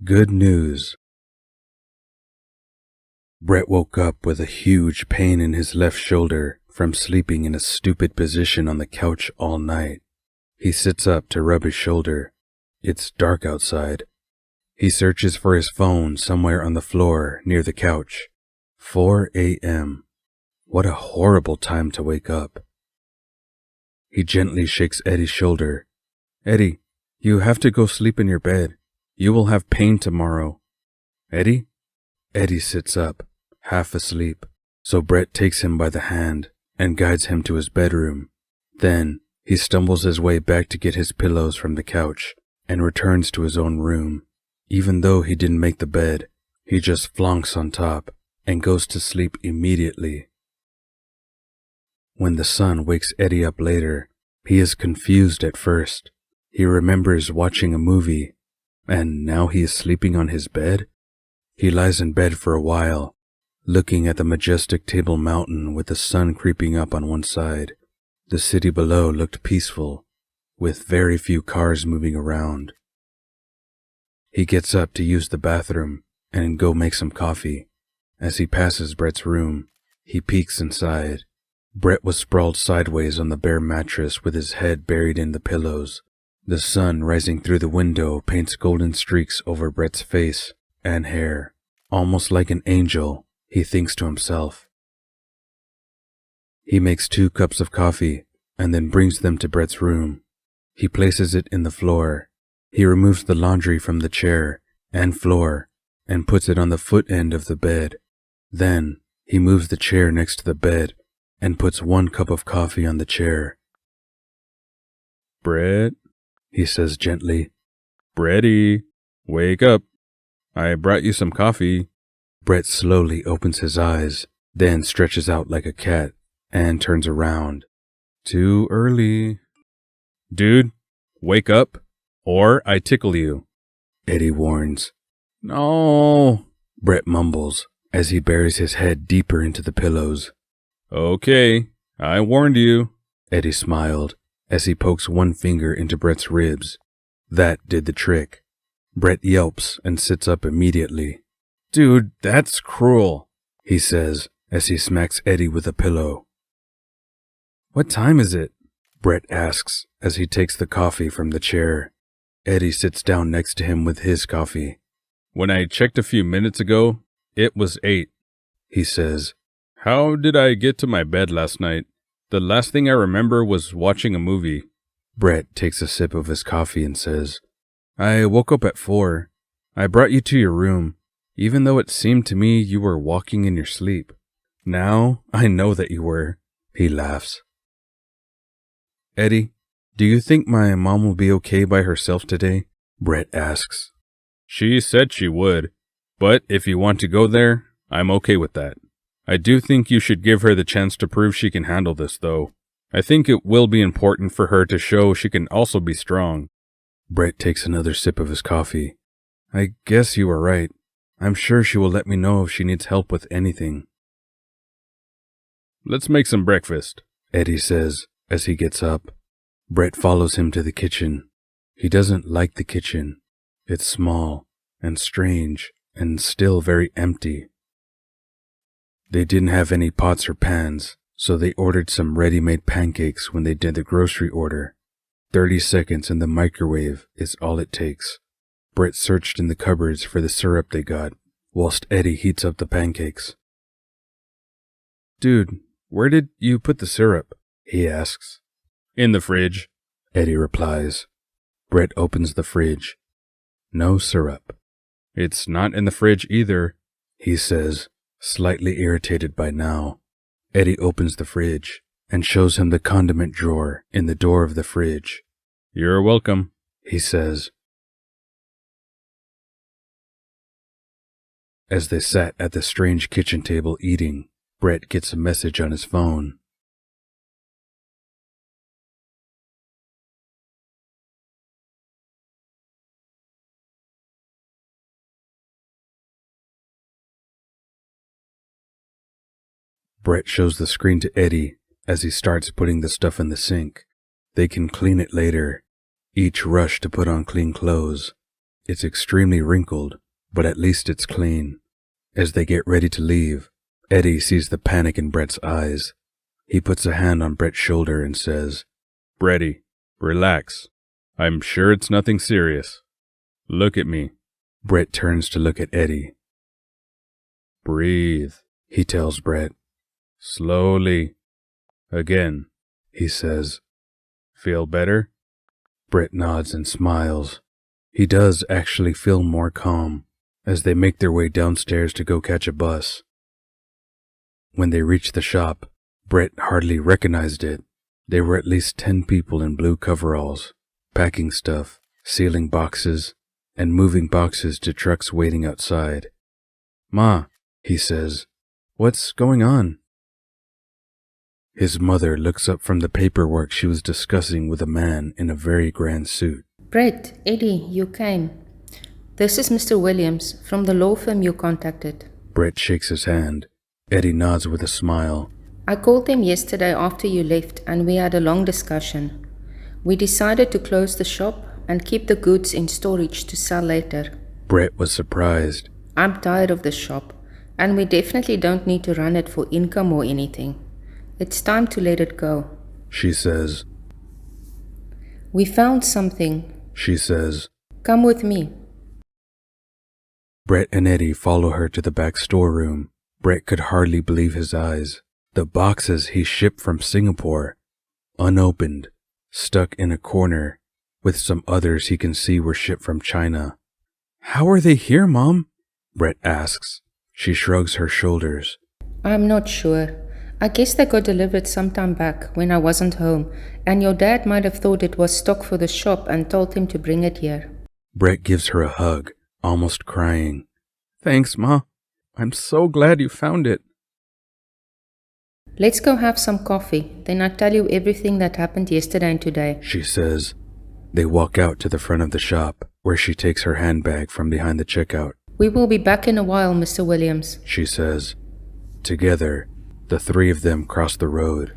Good news. Brett woke up with a huge pain in his left shoulder from sleeping in a stupid position on the couch all night. He sits up to rub his shoulder. It's dark outside. He searches for his phone somewhere on the floor near the couch. 4 a.m. What a horrible time to wake up. He gently shakes Eddie's shoulder. Eddie, you have to go sleep in your bed. You will have pain tomorrow. Eddie? Eddie sits up, half asleep, so Brett takes him by the hand and guides him to his bedroom. Then he stumbles his way back to get his pillows from the couch and returns to his own room. Even though he didn't make the bed, he just flunks on top and goes to sleep immediately. When the sun wakes Eddie up later, he is confused at first. He remembers watching a movie, and now he is sleeping on his bed? He lies in bed for a while, looking at the majestic Table Mountain with the sun creeping up on one side. The city below looked peaceful, with very few cars moving around. He gets up to use the bathroom and go make some coffee. As he passes Brett's room, he peeks inside. Brett was sprawled sideways on the bare mattress with his head buried in the pillows. The sun rising through the window paints golden streaks over Brett's face and hair. Almost like an angel, he thinks to himself. He makes 2 cups of coffee and then brings them to Brett's room. He places it in the floor. He removes the laundry from the chair and floor and puts it on the foot end of the bed. Then he moves the chair next to the bed and puts 1 cup of coffee on the chair. Brett, he says gently. Breddy, wake up. I brought you some coffee. Brett slowly opens his eyes, then stretches out like a cat and turns around. Too early. Dude, wake up, or I tickle you, Eddie warns. No, Brett mumbles as he buries his head deeper into the pillows. Okay, I warned you, Eddie smiled as he pokes 1 finger into Brett's ribs. That did the trick. Brett yelps and sits up immediately. Dude, that's cruel, he says as he smacks Eddie with a pillow. What time is it? Brett asks as he takes the coffee from the chair. Eddie sits down next to him with his coffee. When I checked a few minutes ago, it was 8, he says. How did I get to my bed last night? The last thing I remember was watching a movie. Brett takes a sip of his coffee and says, I woke up at 4. I brought you to your room, even though it seemed to me you were walking in your sleep. Now I know that you were, he laughs. Eddie, do you think my mom will be okay by herself today? Brett asks. She said she would, but if you want to go there, I'm okay with that. I do think you should give her the chance to prove she can handle this, though. I think it will be important for her to show she can also be strong. Brett takes another sip of his coffee. I guess you are right. I'm sure she will let me know if she needs help with anything. Let's make some breakfast, Eddie says as he gets up. Brett follows him to the kitchen. He doesn't like the kitchen. It's small and strange and still very empty. They didn't have any pots or pans, so they ordered some ready-made pancakes when they did the grocery order. 30 seconds in the microwave is all it takes. Brett searched in the cupboards for the syrup they got, whilst Eddie heats up the pancakes. Dude, where did you put the syrup? He asks. In the fridge, Eddie replies. Brett opens the fridge. No syrup. It's not in the fridge either, he says, slightly irritated by now. Eddie opens the fridge and shows him the condiment drawer in the door of the fridge. You're welcome, he says. As they sat at the strange kitchen table eating, Brett gets a message on his phone. Brett shows the screen to Eddie as he starts putting the stuff in the sink. They can clean it later. Each rush to put on clean clothes. It's extremely wrinkled, but at least it's clean. As they get ready to leave, Eddie sees the panic in Brett's eyes. He puts a hand on Brett's shoulder and says, "Breddy, relax. I'm sure it's nothing serious. Look at me." Brett turns to look at Eddie. "Breathe," he tells Brett. "Slowly. Again," he says. "Feel better?" Brett nods and smiles. He does actually feel more calm as they make their way downstairs to go catch a bus. When they reach the shop, Brett hardly recognized it. There were at least 10 people in blue coveralls, packing stuff, sealing boxes, and moving boxes to trucks waiting outside. "Ma," he says, "what's going on?" His mother looks up from the paperwork she was discussing with a man in a very grand suit. Brett, Eddie, you came. This is Mr. Williams from the law firm you contacted. Brett shakes his hand. Eddie nods with a smile. I called them yesterday after you left and we had a long discussion. We decided to close the shop and keep the goods in storage to sell later. Brett was surprised. I'm tired of the shop and we definitely don't need to run it for income or anything. It's time to let it go. She says. We found something. She says. Come with me. Brett and Eddie follow her to the back storeroom. Brett could hardly believe his eyes. The boxes he shipped from Singapore, unopened, stuck in a corner, with some others he can see were shipped from China. "How are they here, Mom?" Brett asks. She shrugs her shoulders. I'm not sure. I guess they got delivered sometime back when I wasn't home, and your dad might have thought it was stock for the shop and told him to bring it here. Brett gives her a hug, almost crying. "Thanks, Ma. I'm so glad you found it." Let's go have some coffee, then I'll tell you everything that happened yesterday and today, she says. They walk out to the front of the shop, where she takes her handbag from behind the checkout. We will be back in a while, Mr. Williams, she says. Together, the three of them cross the road.